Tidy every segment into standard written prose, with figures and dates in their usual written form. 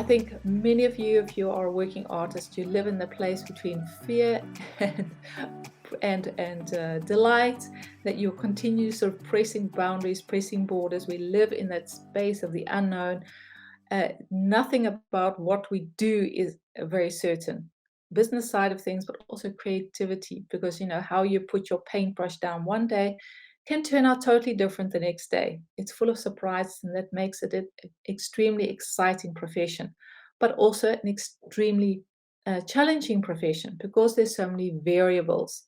I think many of you, if you are a working artist, you live in the place between fear and delight, that you continue sort of pressing boundaries, pressing borders. We live in that space of the unknown. Nothing about what we do is very certain. Business side of things, but also creativity, because how you put your paintbrush down one day can turn out totally different the next day. It's full of surprises, and that makes it an extremely exciting profession, but also an extremely challenging profession because there's so many variables.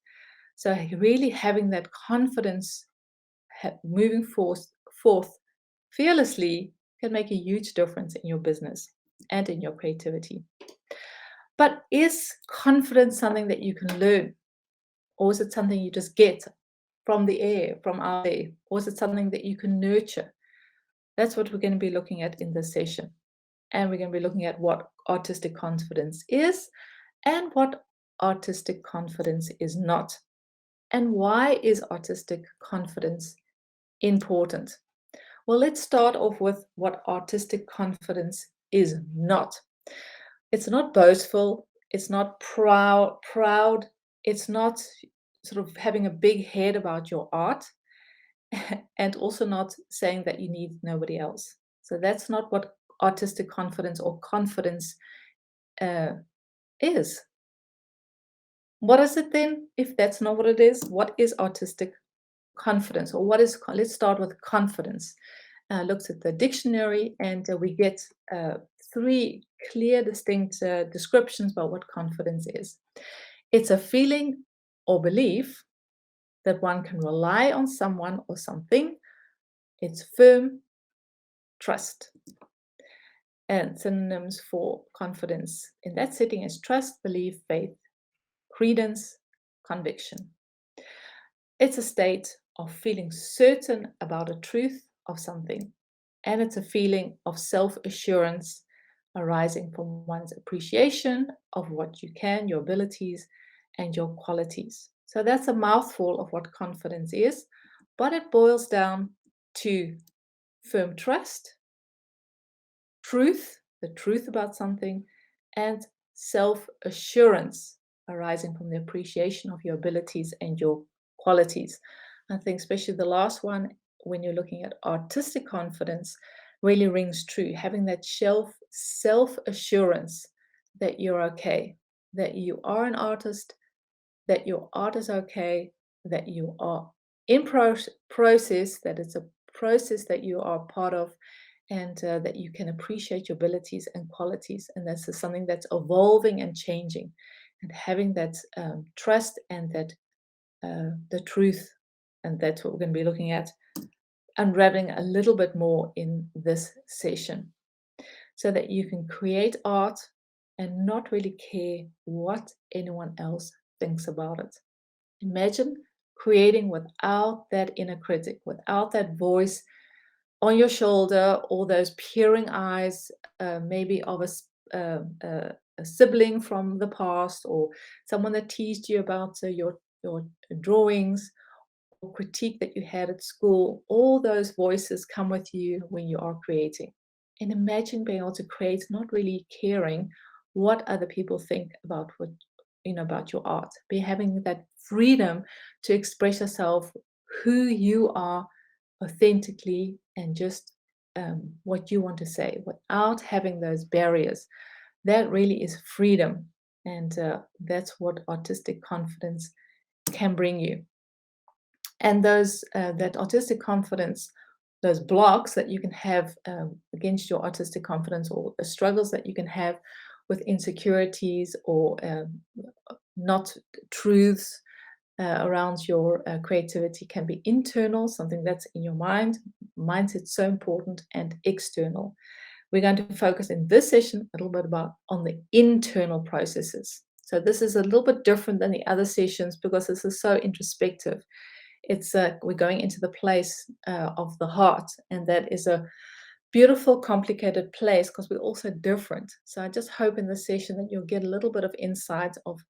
So really having that confidence, moving forth fearlessly, can make a huge difference in your business and in your creativity. But is confidence something that you can learn, or is it something you just get from the air, from out there, or is it something that you can nurture? That's what we're going to be looking at in this session. And we're going to be looking at what artistic confidence is and what artistic confidence is not. And why is artistic confidence important? Well, let's start off with what artistic confidence is not. It's not boastful, it's not proud, it's not sort of having a big head about your art, and also not saying that you need nobody else. So that's not what artistic confidence or confidence is. What is it then? If that's not what it is, what is artistic confidence, or what is? Let's start with confidence. Looks at the dictionary, and we get three clear, distinct descriptions about what confidence is. It's a feeling or belief that one can rely on someone or something. It's firm trust. And synonyms for confidence in that setting is trust, belief, faith, credence, conviction. It's a state of feeling certain about a truth of something, and it's a feeling of self-assurance arising from one's appreciation of what you can, your abilities, and your qualities. So that's a mouthful of what confidence is, but it boils down to firm trust, truth, the truth about something, and self-assurance arising from the appreciation of your abilities and your qualities. I think especially the last one, when you're looking at artistic confidence, really rings true. Having that self-assurance that you're okay, that you are an artist, that your art is okay, that you are in process, that it's a process that you are part of, and that you can appreciate your abilities and qualities. And this is something that's evolving and changing. And having that trust and that the truth, and that's what we're going to be looking at, unraveling a little bit more in this session, so that you can create art and not really care what anyone else thinks about it. Imagine creating without that inner critic, without that voice on your shoulder, or those peering eyes, maybe of a sibling from the past, or someone that teased you about your drawings, or critique that you had at school. All those voices come with you when you are creating. And imagine being able to create, not really caring what other people think about about your art. Be having that freedom to express yourself, who you are authentically, and just what you want to say without having those barriers. That really is freedom. And that's what artistic confidence can bring you. And that artistic confidence, those blocks that you can have against your artistic confidence, or the struggles that you can have with insecurities, or not truths around your creativity, can be internal, something that's in your mind. Mindset's so important, and external. We're going to focus in this session a little bit on the internal processes. So this is a little bit different than the other sessions, because this is so introspective. We're going into the place of the heart, and that is a beautiful, complicated place, because we're also different. So I just hope in this session that you'll get a little bit of insight of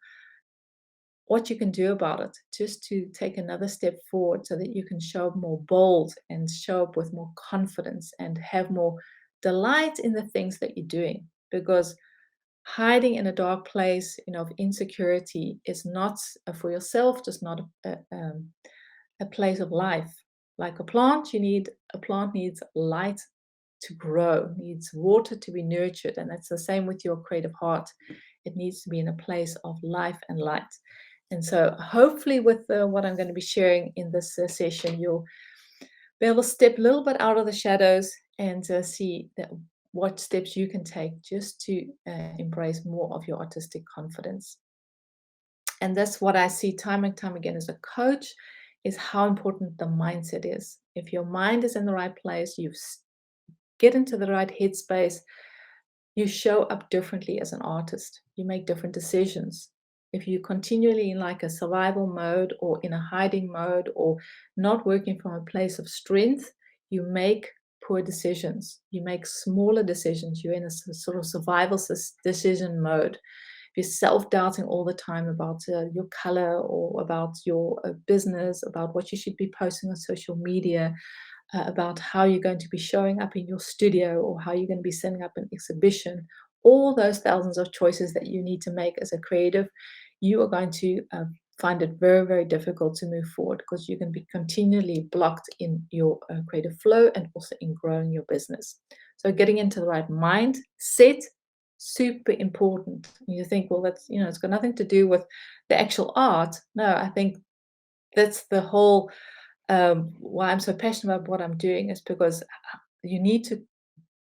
what you can do about it, just to take another step forward, so that you can show up more bold, and show up with more confidence, and have more delight in the things that you're doing. because hiding in a dark place, of insecurity is not for yourself, just not a place of life. Like a plant needs light to grow, needs water to be nurtured, and that's the same with your creative heart. It needs to be in a place of life and light. And so, hopefully, with what I'm going to be sharing in this session, you'll be able to step a little bit out of the shadows and see that what steps you can take just to embrace more of your artistic confidence. And that's what I see time and time again as a coach, is how important the mindset is. If your mind is in the right place, get into the right headspace, you show up differently as an artist. You make different decisions. If you continually in like a survival mode or in a hiding mode or not working from a place of strength, you make poor decisions. You make smaller decisions. You're in a sort of survival decision mode. If you're self-doubting all the time about your color or about your business, about what you should be posting on social media, about how you're going to be showing up in your studio or how you're going to be setting up an exhibition, all those thousands of choices that you need to make as a creative, you are going to find it very, very difficult to move forward because you're going to be continually blocked in your creative flow and also in growing your business. So getting into the right mindset, super important. You think, well, that's, it's got nothing to do with the actual art. No, I think that's the whole why I'm so passionate about what I'm doing, is because you need to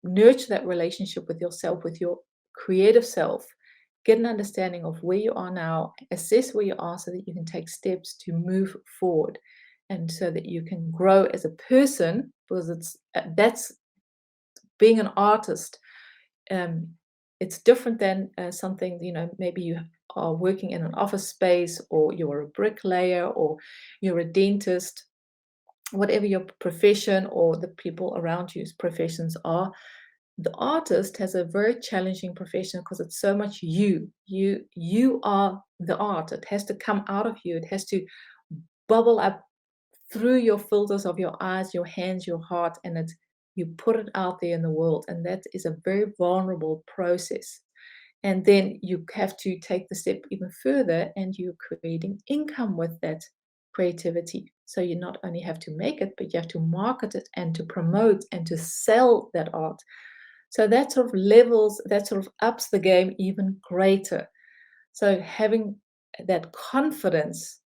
nurture that relationship with yourself, with your creative self, get an understanding of where you are now, assess where you are so that you can take steps to move forward and so that you can grow as a person, because that's being an artist. um, it's different than something, maybe you are working in an office space, or you're a bricklayer, or you're a dentist, whatever your profession or the people around you's professions are. The artist has a very challenging profession because it's so much you are the art. It has to come out of you. It has to bubble up through your filters of your eyes, your hands, your heart, and you put it out there in the world. And that is a very vulnerable process. And then you have to take the step even further, and you're creating income with that creativity. So you not only have to make it, but you have to market it and to promote and to sell that art. So that sort of that sort of ups the game even greater. So having that confidence,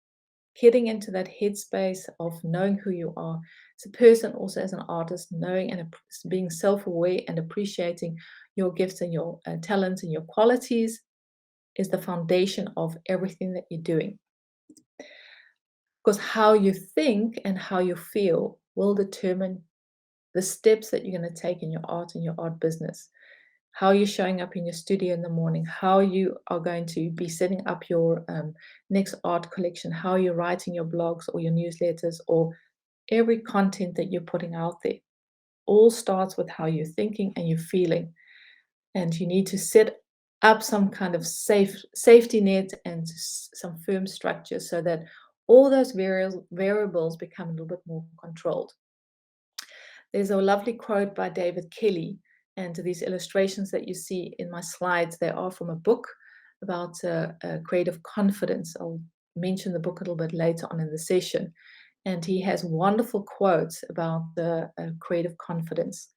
getting into that headspace of knowing who you are as a person, also as an artist, knowing and being self-aware and appreciating your gifts and your talents and your qualities, is the foundation of everything that you're doing. Because how you think and how you feel will determine the steps that you're going to take in your art and your art business. How you're showing up in your studio in the morning, how you are going to be setting up your next art collection, how you're writing your blogs or your newsletters, or every content that you're putting out there. All starts with how you're thinking and you're feeling. And you need to set up some kind of safety net and some firm structure so that all those variables become a little bit more controlled. There's a lovely quote by David Kelly, and these illustrations that you see in my slides, they are from a book about creative confidence. I'll mention the book a little bit later on in the session. And he has wonderful quotes about the creative confidence.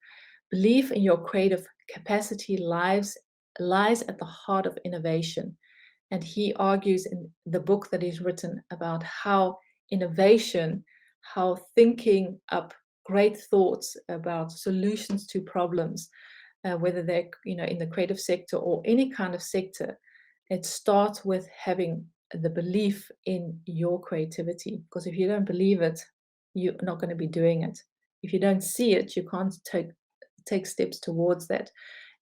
Belief in your creative capacity lies at the heart of innovation. And he argues in the book that he's written about how innovation, how thinking up great thoughts about solutions to problems, whether they're in the creative sector or any kind of sector, it starts with having the belief in your creativity. Because if you don't believe it, you're not going to be doing it. If you don't see it, you can't take steps towards that.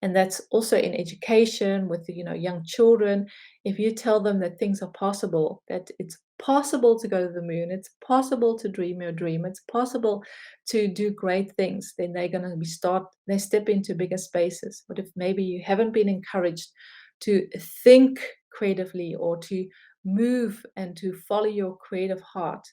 And that's also in education with young children. If you tell them that things are possible, that it's possible to go to the moon, it's possible to dream your dream, it's possible to do great things, then they're going to they step into bigger spaces. But if maybe you haven't been encouraged to think creatively or to move and to follow your creative heart,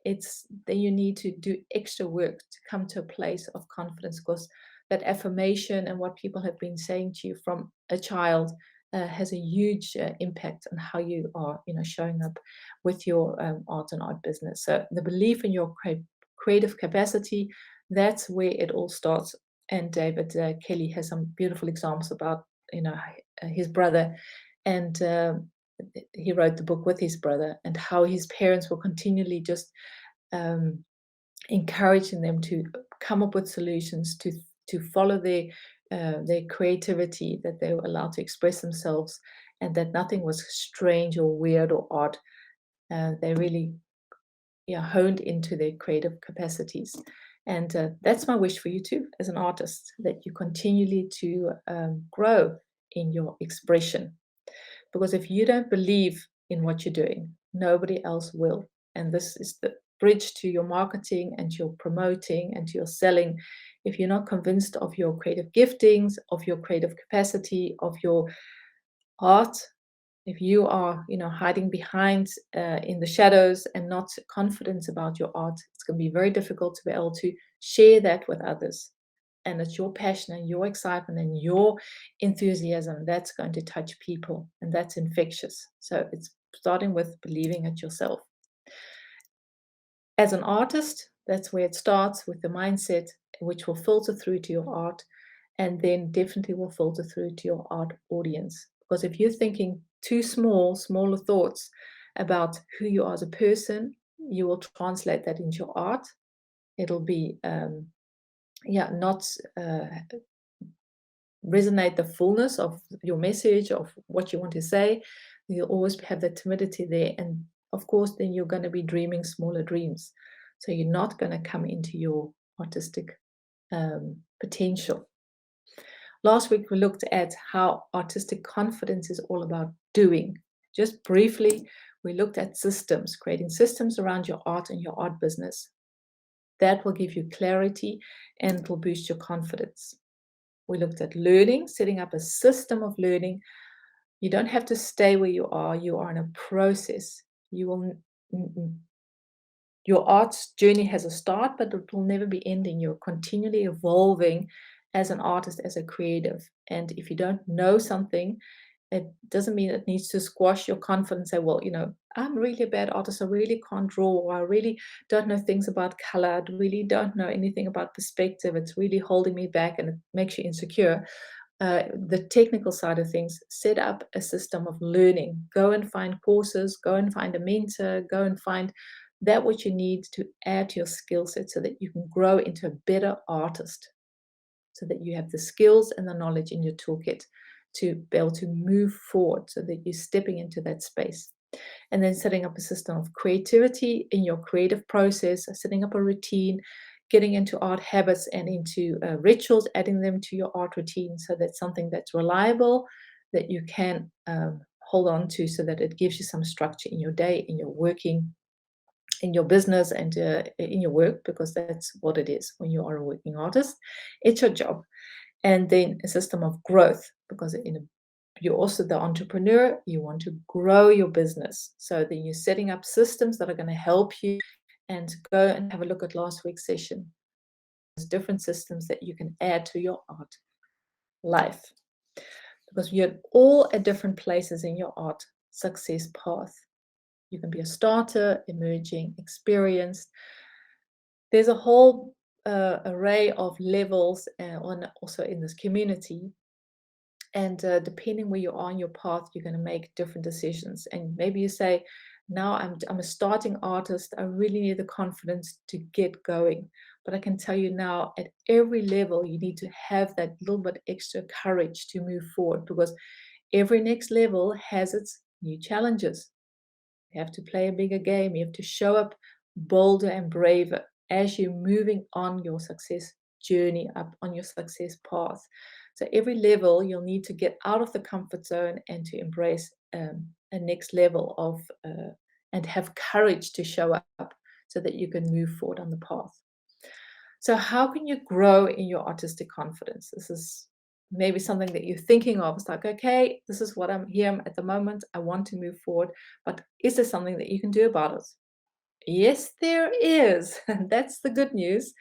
it's then you need to do extra work to come to a place of confidence, because that affirmation and what people have been saying to you from a child has a huge impact on how you are, showing up with your art and art business. So the belief in your creative capacity, that's where it all starts. And David Kelly has some beautiful examples about, his brother, and he wrote the book with his brother, and how his parents were continually just um, encouraging them to come up with solutions, to follow their creativity, that they were allowed to express themselves, and that nothing was strange or weird or odd. They really, yeah, honed into their creative capacities. And that's my wish for you too, as an artist, that you continually to grow in your expression. Because if you don't believe in what you're doing, nobody else will. And this is the bridge to your marketing and your promoting and to your selling. If you're not convinced of your creative giftings, of your creative capacity, of your art, if you are, hiding behind in the shadows and not confident about your art, it's going to be very difficult to be able to share that with others. And it's your passion and your excitement and your enthusiasm that's going to touch people, and that's infectious. So it's starting with believing it yourself. As an artist, that's where it starts, with the mindset, which will filter through to your art, and then definitely will filter through to your art audience. Because if you're thinking too smaller thoughts about who you are as a person, you will translate that into your art. It'll be not resonate the fullness of your message, of what you want to say. You'll always have that timidity there, and of course then you're going to be dreaming smaller dreams, so you're not going to come into your artistic potential. Last week we looked at how artistic confidence is all about doing. Just briefly, we looked at systems, creating systems around your art and your art business. That will give you clarity and it will boost your confidence. We looked at learning, setting up a system of learning. You don't have to stay where you are. You are in a process. Your art's journey has a start, but it will never be ending. You're continually evolving as an artist, as a creative. And if you don't know something, it doesn't mean it needs to squash your confidence. Say, well, I'm really a bad artist. I really can't draw. Or I really don't know things about color. I really don't know anything about perspective. It's really holding me back and it makes you insecure. The technical side of things, set up a system of learning. Go and find courses, go and find a mentor, go and find that what you need to add to your skill set so that you can grow into a better artist, so that you have the skills and the knowledge in your toolkit to be able to move forward, so that you're stepping into that space. And then setting up a system of creativity in your creative process, setting up a routine, getting into art habits and into rituals, adding them to your art routine, so that's something that's reliable, that you can hold on to, so that it gives you some structure in your day, in your working, in your business, and in your work, because that's what it is when you are a working artist. It's your job. And then a system of growth, because you're also the entrepreneur, you want to grow your business. So then you're setting up systems that are going to help you, and go and have a look at last week's session. There's different systems that you can add to your art life, because you're all at different places in your art success path. You can be a starter, emerging, experienced. There's a whole array of levels also in this community. And depending where you are on your path, you're going to make different decisions. And maybe you say, now I'm a starting artist. I really need the confidence to get going. But I can tell you now, at every level, you need to have that little bit extra courage to move forward, because every next level has its new challenges. You have to play a bigger game. You have to show up bolder and braver as you're moving on your success journey, up on your success path. So every level, you'll need to get out of the comfort zone and to embrace a next level of and have courage to show up, so that you can move forward on the path. So how can you grow in your artistic confidence? This is maybe something that you're thinking of. It's like, okay, this is what I'm here at the moment. I want to move forward, but is there something that you can do about it? Yes, there is. And that's the good news.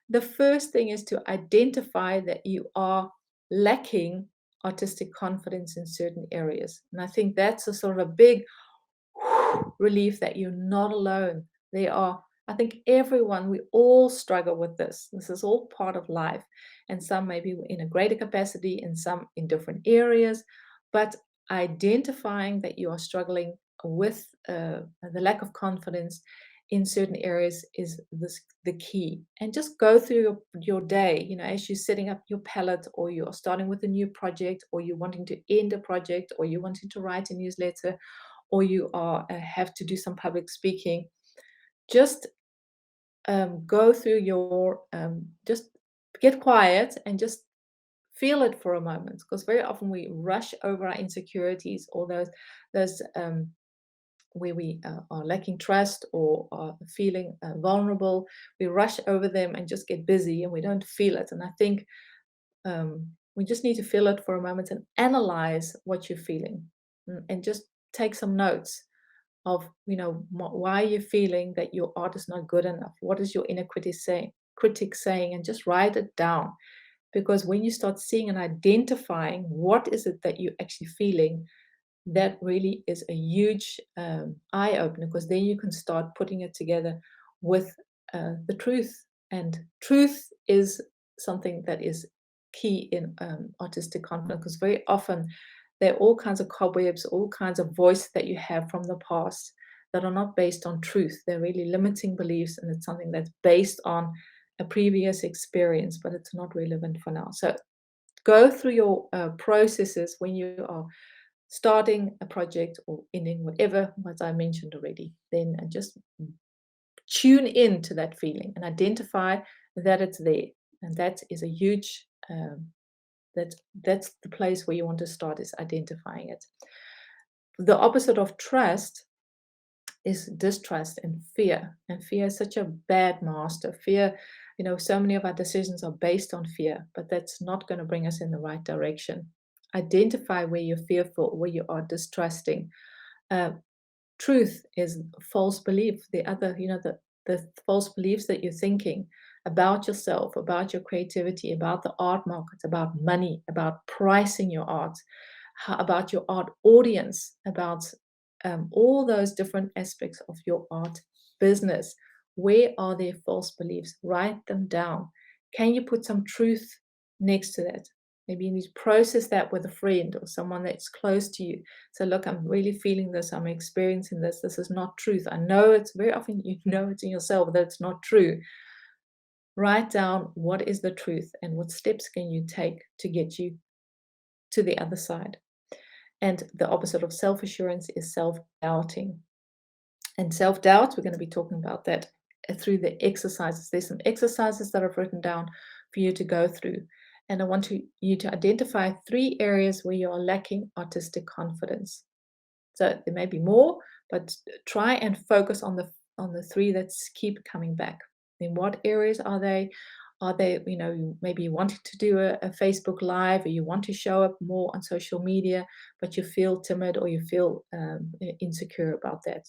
The first thing is to identify that you are lacking artistic confidence in certain areas. And I think that's a sort of a big relief that you're not alone. There are, I think everyone, we all struggle with this. This is all part of life. And some maybe in a greater capacity and some in different areas. But identifying that you are struggling with the lack of confidence in certain areas is the key. And just go through your day, as you're setting up your palette, or you're starting with a new project, or you're wanting to end a project, or you're wanting to write a newsletter, or you are have to do some public speaking. Just go through your just get quiet and just feel it for a moment, because very often we rush over our insecurities, or those where we are lacking trust or are feeling vulnerable. We rush over them and just get busy, and we don't feel it. And I think we just need to feel it for a moment and analyze what you're feeling, and just take some notes of why you're feeling that your art is not good enough. What is your inner critic saying, and just write it down. Because when you start seeing and identifying what is it that you're actually feeling, that really is a huge eye opener, because then you can start putting it together with the truth. And truth is something that is key in artistic confidence, because very often there are all kinds of cobwebs, all kinds of voice that you have from the past that are not based on truth. They're really limiting beliefs, and it's something that's based on a previous experience, but it's not relevant for now. So go through your processes when you are starting a project or ending whatever, as I mentioned already. Then just tune in to that feeling and identify that it's there. And that is a huge that's the place where you want to start, is identifying it. The opposite of trust is distrust and fear. And fear is such a bad master. Fear, so many of our decisions are based on fear, but that's not going to bring us in the right direction. Identify where you're fearful, where you are distrusting. Uh, Truth is false belief. The other, the false beliefs that you're thinking about yourself, about your creativity, about the art market, about money, about pricing your art, about your art audience, about all those different aspects of your art business. Where are their false beliefs? Write them down. Can you put some truth next to that? Maybe you need to process that with a friend or someone that's close to you. So, look, I'm really feeling this. I'm experiencing this. This is not truth. I know it's very often you know it's in yourself that it's not true. Write down what is the truth and what steps can you take to get you to the other side. And the opposite of self assurance is self doubting. And self doubt, we're going to be talking about that through the exercises. There's some exercises that I've written down for you to go through. And I want you to identify 3 areas where you are lacking artistic confidence. So there may be more, but try and focus on the 3 that keep coming back. In what areas are they? Are they, maybe you wanted to do a Facebook Live, or you want to show up more on social media, but you feel timid, or you feel insecure about that?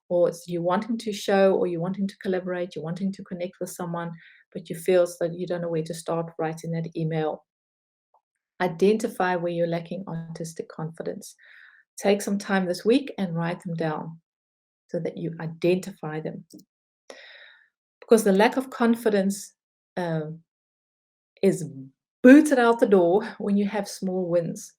Or it's you wanting to show, or you wanting to collaborate, you're wanting to connect with someone, but you feel that you don't know where to start writing that email. Identify where you're lacking artistic confidence. Take some time this week and write them down so that you identify them. Because the lack of confidence is booted out the door when you have small wins.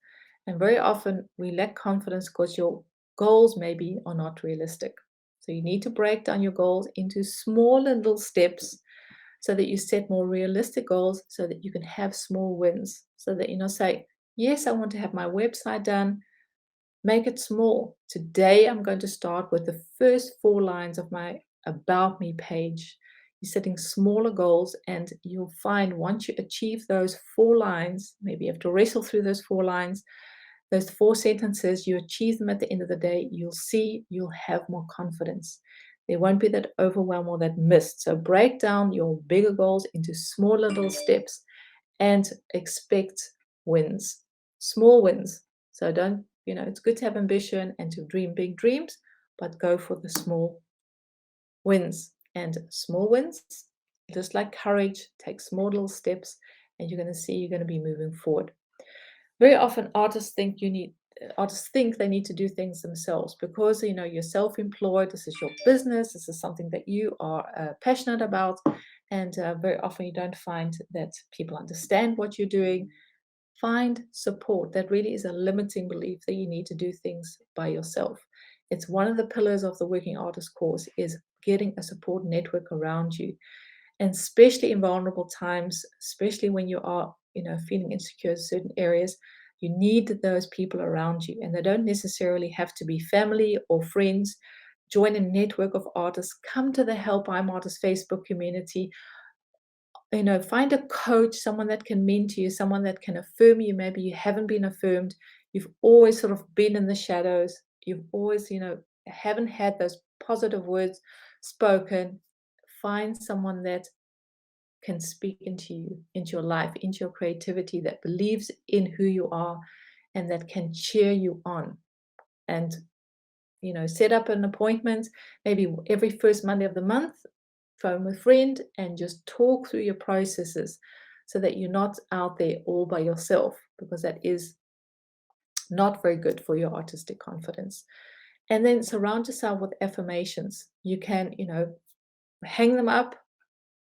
And very often we lack confidence because your goals maybe are not realistic. So you need to break down your goals into small little steps so that you set more realistic goals, so that you can have small wins. So that say, yes, I want to have my website done. Make it small. Today, I'm going to start with the first 4 lines of my About Me page. You're setting smaller goals, and you'll find once you achieve those 4 lines, maybe you have to wrestle through those 4 lines, those 4 sentences, you achieve them at the end of the day, you'll see you'll have more confidence. There won't be that overwhelm or that mist. So break down your bigger goals into small little steps and expect wins, small wins. So don't, it's good to have ambition and to dream big dreams, but go for the small wins. And small wins, just like courage, take small little steps, and you're going to see you're going to be moving forward. Very often artists think they need to do things themselves because you're self-employed. This is your business. This is something that you are passionate about, and very often you don't find that people understand what you're doing. Find support. That really is a limiting belief that you need to do things by yourself. It's one of the pillars of the working artist course is getting a support network around you, and especially in vulnerable times, especially when you are feeling insecure in certain areas. You need those people around you, and they don't necessarily have to be family or friends. Join a network of artists. Come to the Help I'm Artist Facebook community. Find a coach, someone that can mentor you, someone that can affirm you. Maybe you haven't been affirmed. You've always sort of been in the shadows. You've always haven't had those positive words spoken. Find someone that can speak into you, into your life, into your creativity, that believes in who you are and that can cheer you on. And set up an appointment, maybe every first Monday of the month. Phone with a friend and just talk through your processes, so that you're not out there all by yourself, because that is not very good for your artistic confidence. And then surround yourself with affirmations. You can hang them up,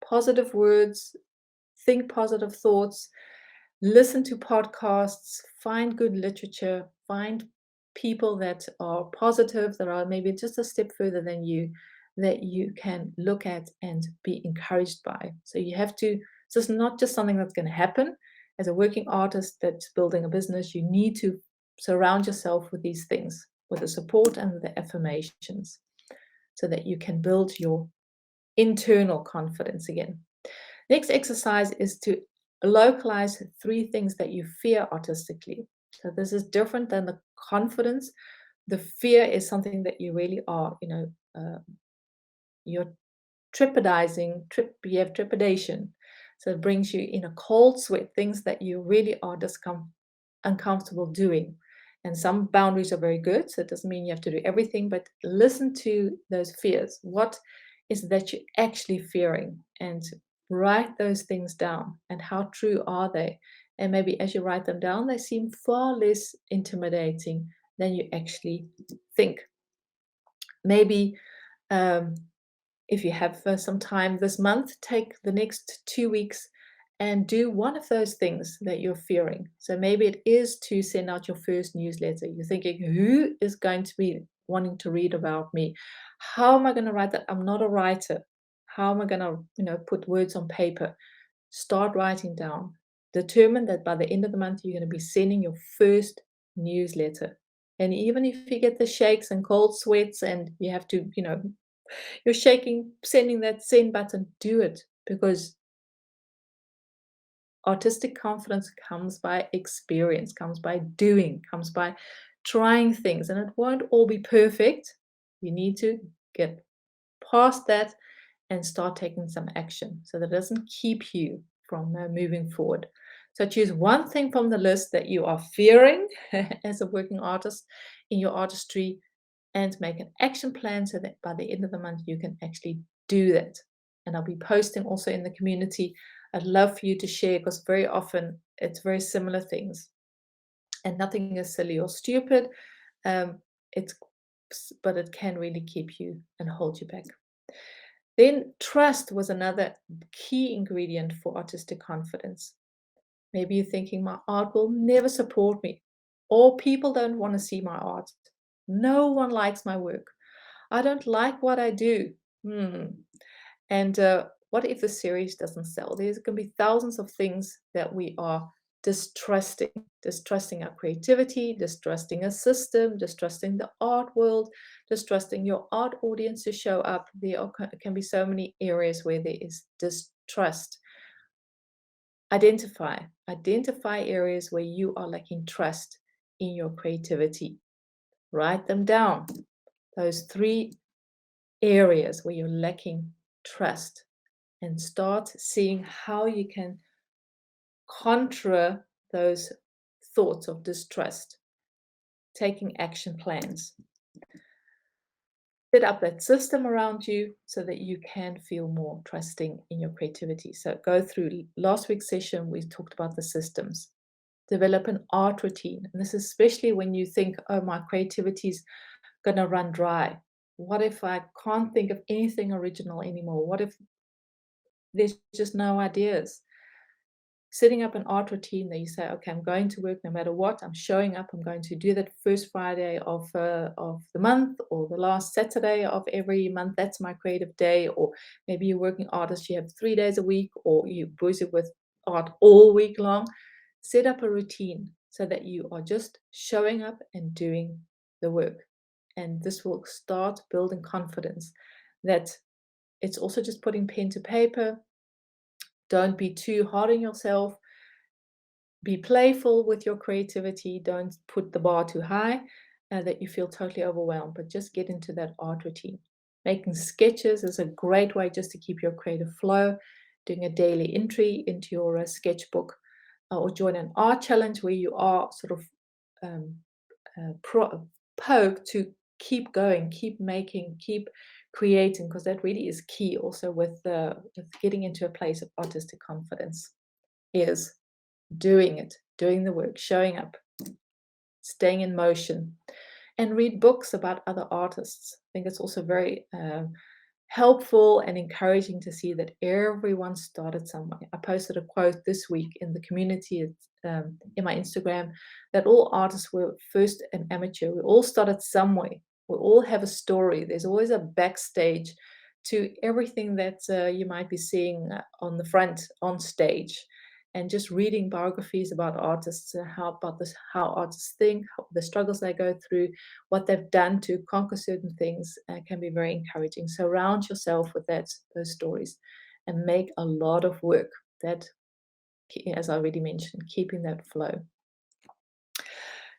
positive words, think positive thoughts, listen to podcasts, find good literature, find people that are positive, that are maybe just a step further than you, that you can look at and be encouraged by. So you have to, so it's not just something that's going to happen. As a working artist that's building a business, you need to surround yourself with these things, with the support and the affirmations, so that you can build your internal confidence again. Next exercise is to localize three things that you fear artistically. So this is different than the confidence. The fear is something that you really are, you're you have trepidation. So it brings you in a cold sweat, things that you really are uncomfortable doing. And some boundaries are very good. So it doesn't mean you have to do everything, but listen to those fears. What is that you're actually fearing? And write those things down. And how true are they? And maybe as you write them down, they seem far less intimidating than you actually think. Maybe um, if you have some time this month, take the next 2 weeks and do one of those things that you're fearing. So maybe it is to send out your first newsletter. You're thinking, who is going to be wanting to read about me? How am I going to write that? I'm not a writer. How am I going to, put words on paper? Start writing down. Determine that by the end of the month, you're going to be sending your first newsletter. And even if you get the shakes and cold sweats and you have to, you're shaking, sending that send button, do it, because artistic confidence comes by experience, comes by doing, comes by trying things, and it won't all be perfect. You need to get past that and start taking some action so that it doesn't keep you from moving forward. So choose one thing from the list that you are fearing as a working artist in your artistry, and make an action plan so that by the end of the month you can actually do that. And I'll be posting also in the community. I'd love for you to share, because very often it's very similar things, and nothing is silly or stupid. Um, it's but it can really keep you and hold you back. Then trust was another key ingredient for artistic confidence. Maybe you're thinking, my art will never support me, or people don't want to see my art. No one likes my work. I don't like what I do. Hmm. And what if the series doesn't sell? There's going to be thousands of things that we are distrusting our creativity, distrusting a system, distrusting the art world, distrusting your art audience to show up. Can be so many areas where there is distrust. Identify areas where you are lacking trust in your creativity. Write them down. Those three areas where you're lacking trust, and start seeing how you can contra those thoughts of distrust, taking action plans. Set up that system around you so that you can feel more trusting in your creativity. So go through last week's session, we talked about the systems. Develop an art routine. And this is especially when you think, oh, my creativity's going to run dry. What if I can't think of anything original anymore? What if there's just no ideas? Setting up an art routine that you say, okay, I'm going to work no matter what. I'm showing up. I'm going to do that first Friday of the month, or the last Saturday of every month. That's my creative day. Or maybe you're working artist, you have 3 days a week, or you busy with art all week long. Set up a routine so that you are just showing up and doing the work. And this will start building confidence that it's also just putting pen to paper. Don't be too hard on yourself. Be playful with your creativity. Don't put the bar too high that you feel totally overwhelmed, but just get into that art routine. Making sketches is a great way just to keep your creative flow. Doing a daily entry into your sketchbook, or join an art challenge where you are sort of um, poked to keep going, keep making, keep creating, because that really is key also with getting into a place of artistic confidence, is doing it, doing the work, showing up, staying in motion, and read books about other artists. I think it's also very helpful and encouraging to see that everyone started somewhere. I posted a quote this week in the community in my Instagram that all artists were first an amateur. We all started somewhere. We all have a story. There's always a backstage to everything that you might be seeing on the front on stage. And just reading biographies about artists, how artists think, the struggles they go through, what they've done to conquer certain things, can be very encouraging. Surround yourself with those stories, and make a lot of work. That, as I already mentioned, keeping that flow.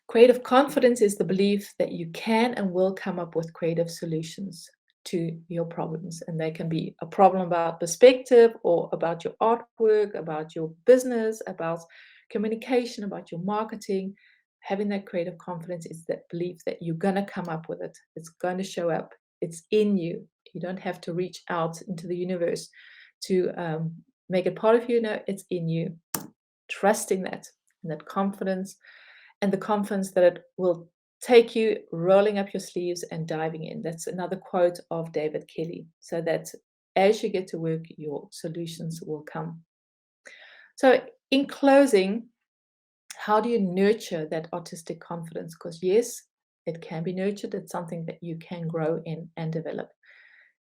Creative confidence is the belief that you can and will come up with creative solutions to your problems. And they can be a problem about perspective, or about your artwork, about your business, about communication, about your marketing. Having that creative confidence is that belief that you're going to come up with it. It's going to show up. It's in you. You don't have to reach out into the universe to make it part of you. No, it's in you. Trusting that, and that confidence, and the confidence that it will take you rolling up your sleeves and diving in. That's another quote of David Kelly. So that as you get to work, your solutions will come. So, in closing, how do you nurture that artistic confidence? Because, yes, it can be nurtured. It's something that you can grow in and develop.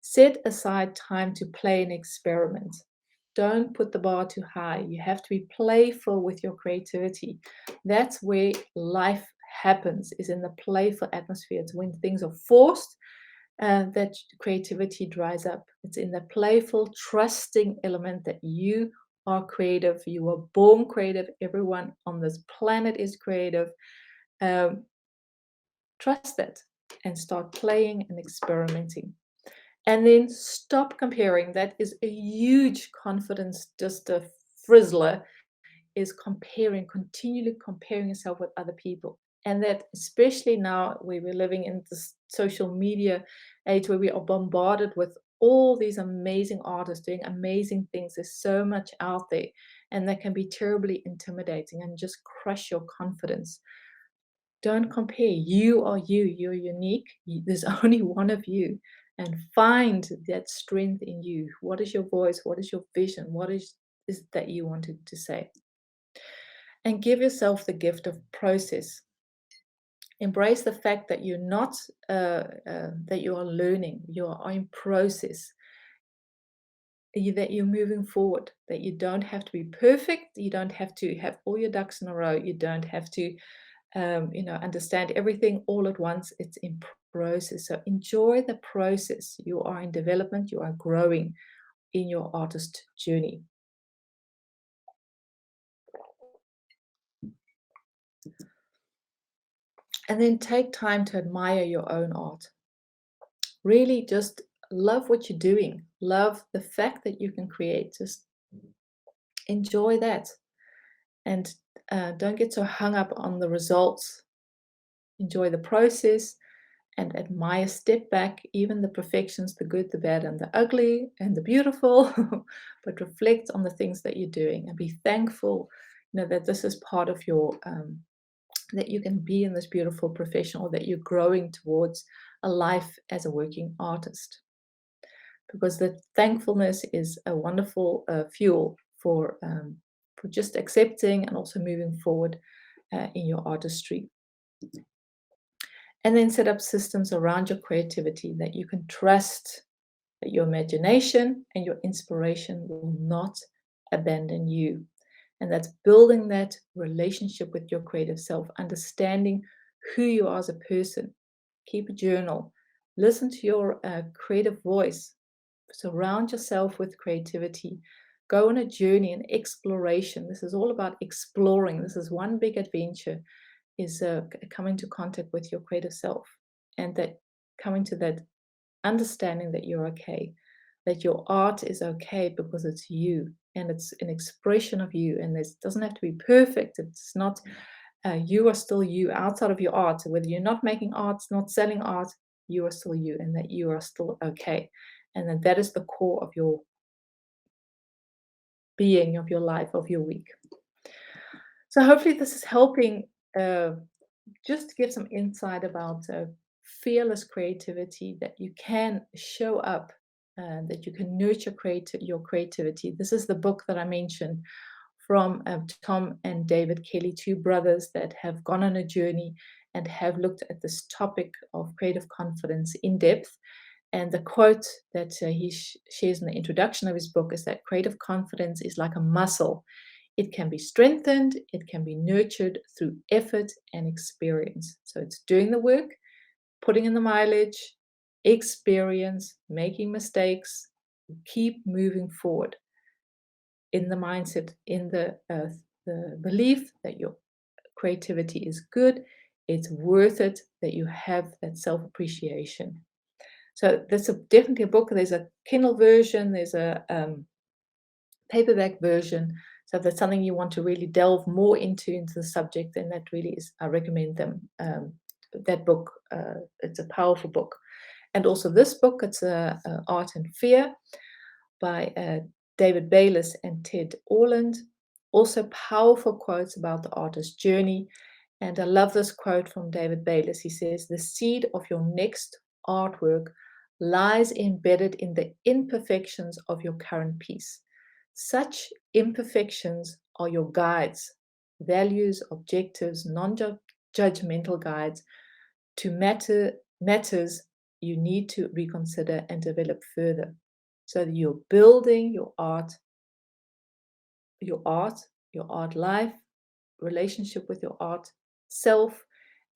Set aside time to play and experiment. Don't put the bar too high. You have to be playful with your creativity. That's where life happens, is in the playful atmosphere. It's when things are forced that creativity dries up. It's in the playful, trusting element that you are creative. You were born creative. Everyone on this planet is creative. Um, Trust that and start playing and experimenting. And then stop comparing. That is a huge confidence, just a frizzler, is comparing, continually comparing yourself with other people. And that, especially now where we're living in this social media age, where we are bombarded with all these amazing artists doing amazing things. There's so much out there, and that can be terribly intimidating and just crush your confidence. Don't compare. You are you. You're unique. There's only one of you. And find that strength in you. What is your voice? What is your vision? What is it that you wanted to say? And give yourself the gift of process. Embrace the fact that you're not, that you are learning. You are in process. That you're moving forward. That you don't have to be perfect. You don't have to have all your ducks in a row. You don't have to understand everything all at once. It's in process. So enjoy the process. You are in development, you are growing in your artist journey. And then take time to admire your own art. Really just love what you're doing. Love the fact that you can create. Just enjoy that. And don't get so hung up on the results. Enjoy the process and admire, step back, even the perfections, the good, the bad, and the ugly, and the beautiful, but reflect on the things that you're doing and be thankful, that this is part of your that you can be in this beautiful profession, or that you're growing towards a life as a working artist, because the thankfulness is a wonderful fuel for just accepting and also moving forward in your artistry. And then set up systems around your creativity that you can trust that your imagination and your inspiration will not abandon you. And that's building that relationship with your creative self, understanding who you are as a person. Keep a journal, listen to your creative voice, surround yourself with creativity, go on a journey and exploration. This is all about exploring. This is one big adventure, is coming to contact with your creative self, and that coming to that understanding that you're okay, that your art is okay because it's you and it's an expression of you, and this doesn't have to be perfect. It's not, you are still you outside of your art. Whether you're not making art, not selling art, you are still you, and that you are still okay. And that is the core of your being, of your life, of your week. So hopefully this is helping just to give some insight about fearless creativity, that you can show up, that you can nurture your creativity. This is the book that I mentioned from Tom and David Kelly, two brothers that have gone on a journey and have looked at this topic of creative confidence in depth. And the quote that he shares in the introduction of his book is that creative confidence is like a muscle. It can be strengthened, it can be nurtured through effort and experience. So it's doing the work, putting in the mileage, experience, making mistakes, keep moving forward in the mindset, in the belief that your creativity is good, it's worth it, that you have that self-appreciation. So that's definitely a book. There's a Kindle version, there's a paperback version. So if that's something you want to really delve more into the subject, then that really is, I recommend them. That book, it's a powerful book. And also this book, it's Art and Fear by David Bayliss and Ted Orland. Also powerful quotes about the artist's journey. And I love this quote from David Bayliss. He says, "The seed of your next artwork lies embedded in the imperfections of your current piece. Such imperfections are your guides, values, objectives, non-judgmental guides to matters you need to reconsider and develop further." So that you're building your art, your art life, relationship with your art self,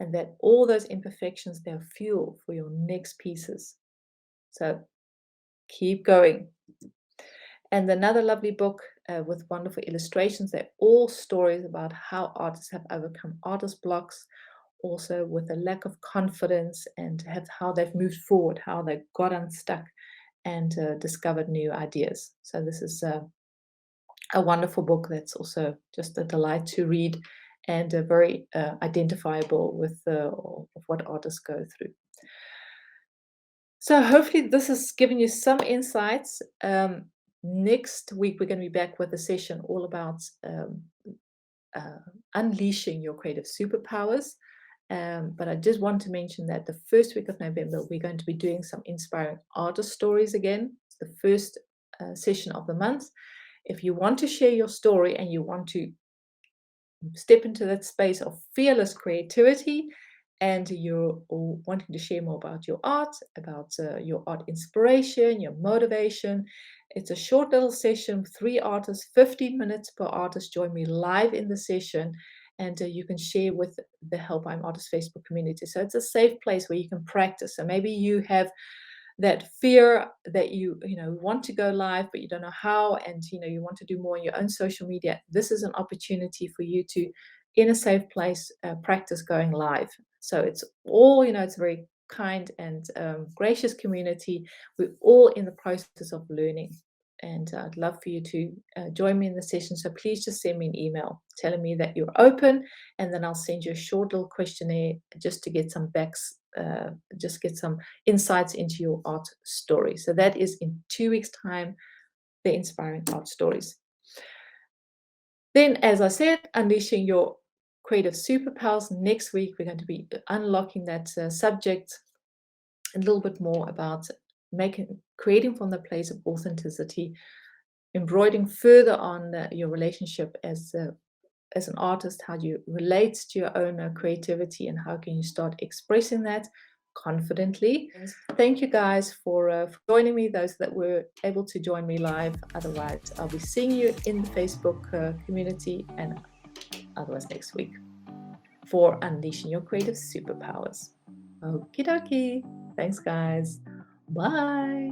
and that all those imperfections, they're fuel for your next pieces. So keep going. And another lovely book with wonderful illustrations. They're all stories about how artists have overcome artist blocks, also with a lack of confidence, and how they've moved forward, how they got unstuck and discovered new ideas. So this is a wonderful book that's also just a delight to read, and very identifiable with what artists go through. So hopefully this has given you some insights. Next week, we're going to be back with a session all about unleashing your creative superpowers. But I just want to mention that the first week of November, we're going to be doing some inspiring artist stories again. It's the first session of the month. If you want to share your story and you want to step into that space of fearless creativity, and you're wanting to share more about your art, about your art inspiration, your motivation, it's a short little session, 3 artists, 15 minutes per artist. Join me live in the session, and you can share with the Help I'm Artist Facebook community. So it's a safe place where you can practice. So maybe you have that fear that you want to go live, but you don't know how, and you want to do more on your own social media. This is an opportunity for you to, in a safe place, practice going live. So it's all, it's a very kind and gracious community. We're all in the process of learning, and I'd love for you to join me in the session. So please just send me an email telling me that you're open, and then I'll send you a short little questionnaire just to get some insights into your art story. So that is in 2 weeks' time, the Inspiring Art Stories. Then, as I said, unleashing your creative superpowers. Next week, we're going to be unlocking that subject a little bit more about creating from the place of authenticity, embroidering further on your relationship as an artist, how you relate to your own creativity, and how can you start expressing that confidently. Thank you guys for joining me, those that were able to join me live. Otherwise, I'll be seeing you in the Facebook community, and otherwise next week for unleashing your creative superpowers. Okie dokie. Thanks, guys. Bye.